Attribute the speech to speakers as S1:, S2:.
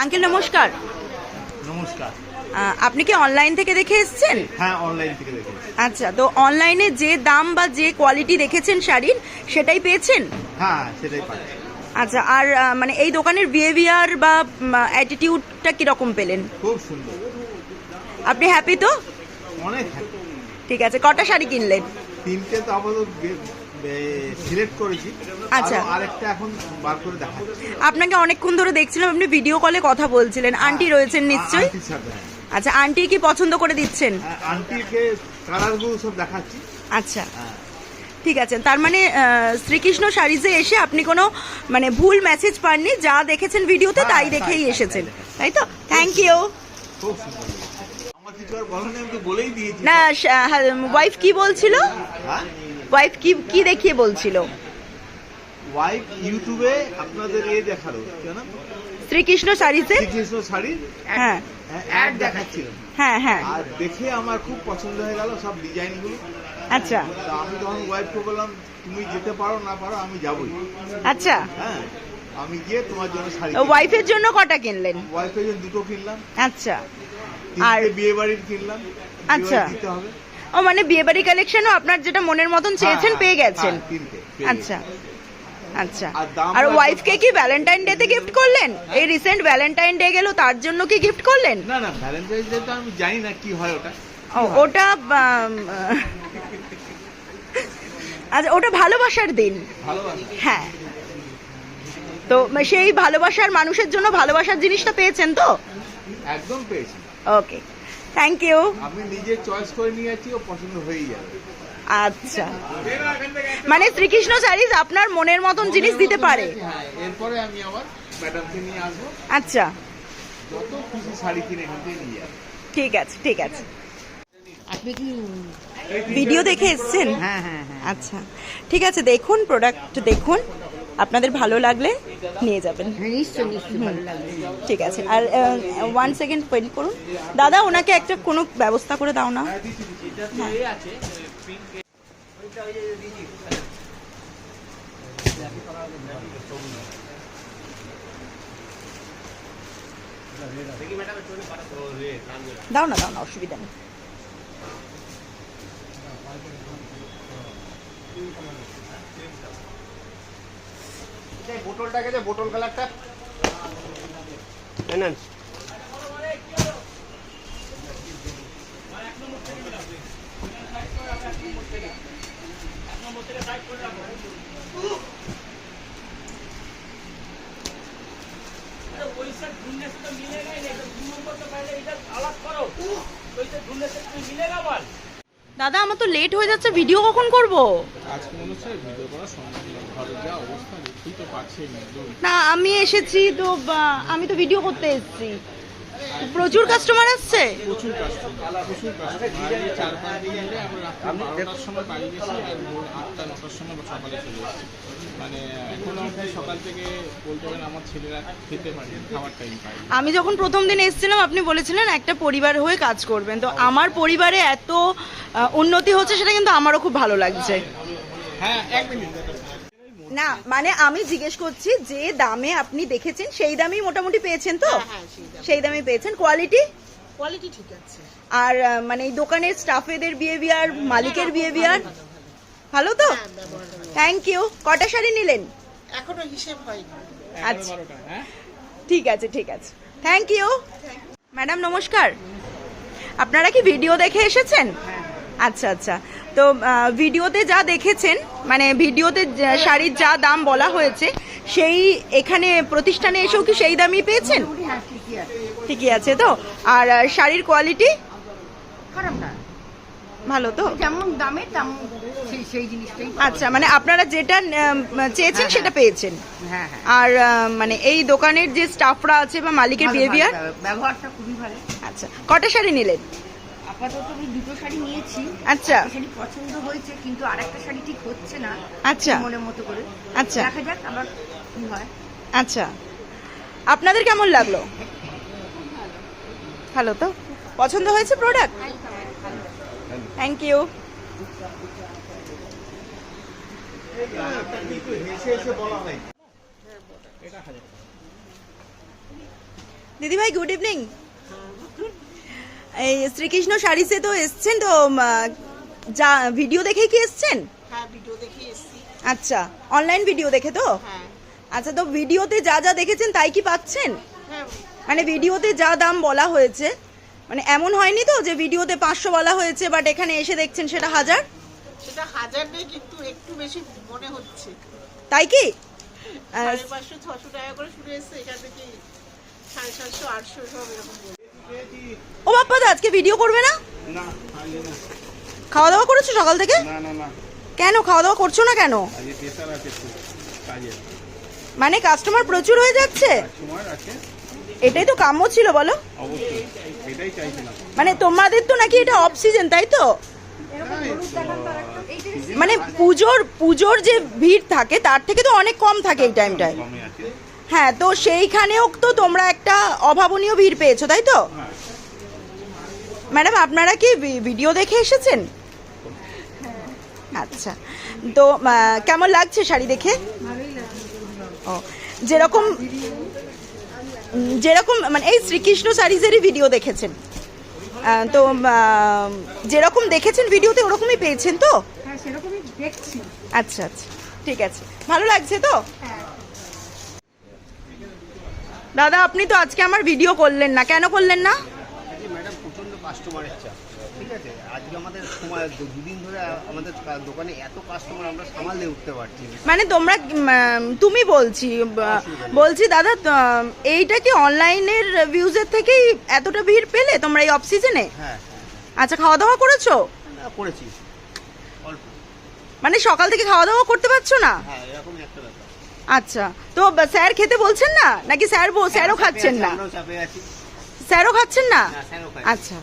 S1: Uncle নমস্কার।
S2: নমস্কার।
S1: আপনি কি অনলাইন থেকে দেখে এসেছেন?
S2: হ্যাঁ, অনলাইন থেকে দেখে এসেছি।
S1: আচ্ছা, তো অনলাইনে যে দাম বা যে কোয়ালিটি দেখেছেন শাড়ির সেটাই পেয়েছেন?
S2: হ্যাঁ, সেটাই পাচ্ছি।
S1: আচ্ছা, আর মানে এই দোকানের বিহেভিয়ার বা অ্যাটিটিউডটা কিরকম পেলেন?
S2: খুব সুন্দর।
S1: আপনি হ্যাপি তো?
S2: অনেক happy।
S1: ঠিক আছে, কটা শাড়ি কিনলেন?
S2: তিনটে তো আপাতত সিলেক্ট করেছি।
S1: আচ্ছা,
S2: আরেকটা এখন বার করে দেখাচ্ছি।
S1: আপনাকে অনেকক্ষণ ধরে দেখছিলাম, আপনি ভিডিও কলে কথা বলছিলেন। আন্টি রয়েছেন নিশ্চয়ই?
S2: আন্টির সাথে, হ্যাঁ।
S1: আচ্ছা, আন্টি কি পছন্দ করে দিচ্ছেন?
S2: আন্টিকে কালারগুলো সব দেখাচ্ছি।
S1: আচ্ছা,
S2: হ্যাঁ।
S1: ঠিক আছে। তার মানে শ্রীকৃষ্ণ শাড়িজে এসে আপনি কোনো মানে ভুল মেসেজ পাননি, যা দেখেছেন ভিডিওতে তাই দেখেই এসেছেন, তাই তো? Thank you.
S2: খুব সুন্দর। আমার কিছু আর বলার নেই, আমি তো বলেই দিয়েছি।
S1: না, ওয়াইফ কি বলছিল?
S2: হ্যাঁ,
S1: ওয়াইফ কি দেখিয়ে বলছিল?
S2: ওয়াইফ ইউটিউবে আপনাদের দেখালো কেন,
S1: শ্রীকৃষ্ণ শাড়িতে?
S2: শ্রীকৃষ্ণ শাড়ির
S1: হ্যাঁ
S2: অ্যাড দেখাচ্ছিল।
S1: হ্যাঁ হ্যাঁ।
S2: আর দেখে আমার খুব পছন্দ হয়ে গেল সব ডিজাইনগুলো।
S1: আচ্ছা
S2: তা আমি তখন ওয়াইফকে বললাম, তুমি যেতে পারো না পারো, আমি যাবোই।
S1: আচ্ছা,
S2: হ্যাঁ, আমি গিয়ে তোমার জন্য শাড়ি
S1: ওয়াইফের জন্য কটা কিনলেন?
S2: ওয়াইফের জন্য দুটো কিনলাম।
S1: আচ্ছা, আর
S2: তিনটে বিয়ে বাড়ির কিনলাম।
S1: আচ্ছা,
S2: বিয়ে দিতে হবে।
S1: ও মানে বিয়ে বাড়ি কালেকশনও আপনার যেটা মনের মতন চেয়েছেন পেয়ে গেছেন?
S2: তিনটে
S1: আচ্ছা আচ্ছা।
S2: আর দাম
S1: আর ওয়াইফকে কি ভ্যালেন্টাইন ডে তে গিফট করলেন? এই রিসেন্ট ভ্যালেন্টাইন ডে গেল, তার জন্য কি গিফট করলেন?
S2: না না, ভ্যালেন্টাইন্স ডে তো আমি জানি না কি হয় ওটা।
S1: ওটা আচ্ছা, ওটা ভালোবাসার দিন।
S2: ভালোবাসা।
S1: হ্যাঁ, তো সেই ভালোবাসার মানুষের জন্য ভালোবাসার জিনিসটা পেয়েছেন তো?
S2: একদম পেয়েছি।
S1: ওকে, থ্যাংক ইউ।
S2: আমি নিজে চয়েস করে নিয়ে যাচ্ছি, ও পছন্দ হয়েই যাবে।
S1: আচ্ছা, মানে শ্রীকৃষ্ণ শাড়িজ আপনার মনের মতন জিনিস দিতে পারে।
S2: হ্যাঁ, এরপরে আমি আবার ম্যাডামকে নিয়ে আসবো।
S1: আচ্ছা,
S2: যত খুশি শাড়ি কিনে এখান থেকে নিয়ে যাবো।
S1: ঠিক আছে ঠিক আছে।
S3: আপনি কি
S1: ভিডিও দেখে এসেছেন?
S3: হ্যাঁ হ্যাঁ হ্যাঁ
S1: আচ্ছা, ঠিক আছে, দেখুন প্রোডাক্ট দেখুন, আপনাদের ভালো লাগলে নিয়ে যাবেন।
S3: হ্যাঁ, নিশ্চয় নিশ্চয় ভালো লাগবে।
S1: ঠিক আছে, আর 1 সেকেন্ড ওয়েট করুন। দাদা, ওনাকে একটা কোনো ব্যবস্থা করে দাও না। দাও না দাও না, অসুবিধা নেই।
S4: বোতলটাকে যে বোতল কালারটা নেন।
S1: দাদা, আমার তো লেট হয়ে যাচ্ছে, ভিডিও কখন করব?
S5: আজকে মনে হচ্ছে ভিডিও করা সম্ভব না, ঘরে যা অবস্থা দেখতেই তো পাচ্ছেন একদম।
S1: না, আমি এসেছি তো, আমি তো ভিডিও করতে এসেছি। প্রচুর কাস্টমার আসছে।
S5: প্রচুর কাস্টমার। 4-5 দিন ধরে আমরা রাত্রি 12টার সময় বাড়ি গেছি, আর ভোর 8টা-9টার সময় সকালে চলে এসেছি। মানে এখনো অবধি সকাল থেকে বলতে পারেন আমার ছেলেরা খেতে পারে, খাবার টাইম পায়।
S1: আমি যখন প্রথম দিন এসেছিলাম, আপনি বলেছিলেন একটা পরিবার হয়ে কাজ করবেন, তো আমার পরিবারে এত উন্নতি হচ্ছে, সেটা কিন্তু আমারও খুব ভালো লাগছে।
S5: হ্যাঁ, 1 মিনিট।
S1: না, মানে আমি জিজ্ঞেস করছি, যে দামে আপনি দেখেছেন সেই দামেই মোটামুটি পেয়েছেন তো? সেই দামেই পেয়েছেন। কোয়ালিটি
S3: ঠিক আছে।
S1: আর মানে এই দোকানের স্টাফেদের বিহেভিয়ার, মালিকের বিহেভিয়ার ভালো তো? Thank you. কটা শাড়ি নিলেন?
S3: এখনো হিসেব হয়নি।
S1: আচ্ছা, ঠিক আছে ঠিক আছে, থ্যাংক ইউ। ম্যাডাম নমস্কার, আপনারা কি ভিডিও দেখে এসেছেন? আচ্ছা আচ্ছা, তো ভিডিওতে যা দেখেছেন, মানে ভিডিওতে শাড়ির যা দাম বলা হয়েছে, সেই এখানে প্রতিষ্ঠানে এসেও কি সেই দামই পেয়েছেন?
S3: হ্যাঁ, ঠিকই আছে।
S1: ঠিকই আছে তো? আর শাড়ির কোয়ালিটি
S3: খারাপ না,
S1: ভালো তো?
S3: যেমন দামে তেমন সেই জিনিসটাই।
S1: আচ্ছা, মানে আপনারা যেটা চেয়েছেন সেটা পেয়েছেন।
S3: হ্যাঁ হ্যাঁ,
S1: আর মানে এই দোকানের যে স্টাফরা আছে বা মালিকের বিহেভিয়ার?
S3: ব্যবহারটা খুবই ভালো।
S1: আচ্ছা, কটা শাড়ি নিলেন?
S3: আপাতত আমি দুটো শাড়ি নিয়েছি।
S1: আচ্ছা।
S3: একটা শাড়ি পছন্দ হয়েছে, কিন্তু আরেকটা শাড়ি ঠিক হচ্ছে না।
S1: আচ্ছা।
S3: মনের মতো করে।
S1: আচ্ছা।
S3: দেখা যাক আবার কি হয়।
S1: আচ্ছা, আপনাদের কেমন লাগলো? ভালো তো? পছন্দ হয়েছে প্রোডাক্ট? Thank you.
S2: হেসে হেসে বলা হয়।
S1: দিদিভাই গুড ইভিনিং। এই শ্রীকৃষ্ণ শাড়িতে তো এসছেন, তো যা ভিডিও দেখে কি এসছেন?
S4: হ্যাঁ, ভিডিও দেখে এসেছি।
S1: আচ্ছা, অনলাইন ভিডিও দেখে তো?
S4: হ্যাঁ
S1: আচ্ছা, তো ভিডিওতে যা যা দেখেছেন তাই কি পাচ্ছেন?
S4: হ্যাঁ,
S1: মানে ভিডিওতে যা দাম বলা হয়েছে, মানে এমন হয়নি তো যে ভিডিওতে 500 বলা হয়েছে বাট এখানে এসে দেখছেন সেটা 1000?
S4: সেটা 1000 নেই, কিন্তু একটু বেশি মনে হচ্ছে।
S1: তাই কি?
S4: 550-600 টাকা করে শুরু এসছে, এখান থেকে 750-800 সব এরকম বলছে।
S1: ও বাপ্পা দা আজকে ভিডিও করবে না?
S2: না আজকে না।
S1: খাওয়া দাওয়া করেছো সকাল থেকে?
S2: না না না,
S1: কেন খাওয়া দাওয়া করছো না কেন?
S2: আজকে প্রেশার আছে একটু কাজে,
S1: মানে কাস্টমার প্রচুর হয়ে যাচ্ছে,
S2: সময় আছে।
S1: এটাই তো কাম্য ছিল বলো।
S2: অবশ্যই এটাই চাইছিলাম।
S1: মানে তোমাদের তো নাকি এটা অফ সিজন, তাই তো? মানে পুজোর যে ভিড় থাকে তার থেকে তো অনেক কম থাকে এই টাইমটায়।
S2: কমে আছে।
S1: হ্যাঁ, তো সেইখানেও তো তোমরা একটা অভাবনীয় ভিড় পেয়েছো, তাই তো?
S2: হ্যাঁ।
S1: ম্যাডাম আপনারা কি ভিডিও দেখে এসেছেন? আচ্ছা, তো কেমন লাগছে শাড়ি দেখে? ও, যেরকম যেরকম মানে এই শ্রীকৃষ্ণ শাড়িজেরই ভিডিও দেখেছেন, তো যেরকম দেখেছেন ভিডিওতে ওরকমই পেয়েছেন তো?
S3: হ্যাঁ, সেরকমই দেখছি।
S1: আচ্ছা আচ্ছা, ঠিক আছে, ভালো লাগছে তো? দাদা আপনি তো আজকে আমার ভিডিও করলেন না, কেন করলেন না?
S6: ম্যাডাম প্রচণ্ড কাস্টমারের চাপ, ঠিক আছে। আজকে আমাদের সময় দুদিন ধরে আমাদের দোকানে এত কাস্টমার আমরা সামাল দিয়ে উঠতে পারছি না।
S1: মানে তোমরা তুমি বলছি দাদা, এইটা কি অনলাইনের ভিউজের থেকেই এতটা ভিড় পেলে তোমরা এই অফ সিজনে?
S6: হ্যাঁ
S1: আচ্ছা, খাওয়া দাওয়া করেছো?
S6: হ্যাঁ, করেছি অল্প।
S1: মানে সকাল থেকে খাওয়া দাওয়া করতে পারছো না?
S6: হ্যাঁ, এরকমই একটা ব্যাপার।
S1: আচ্ছা, তো স্যার খেতে বলছেন না নাকি? স্যারও খাচ্ছেন না?
S6: আমরাও চাপে আছি।
S1: স্যারও খাচ্ছেন না?
S6: হ্যাঁ, স্যারও খাই।
S1: আচ্ছা,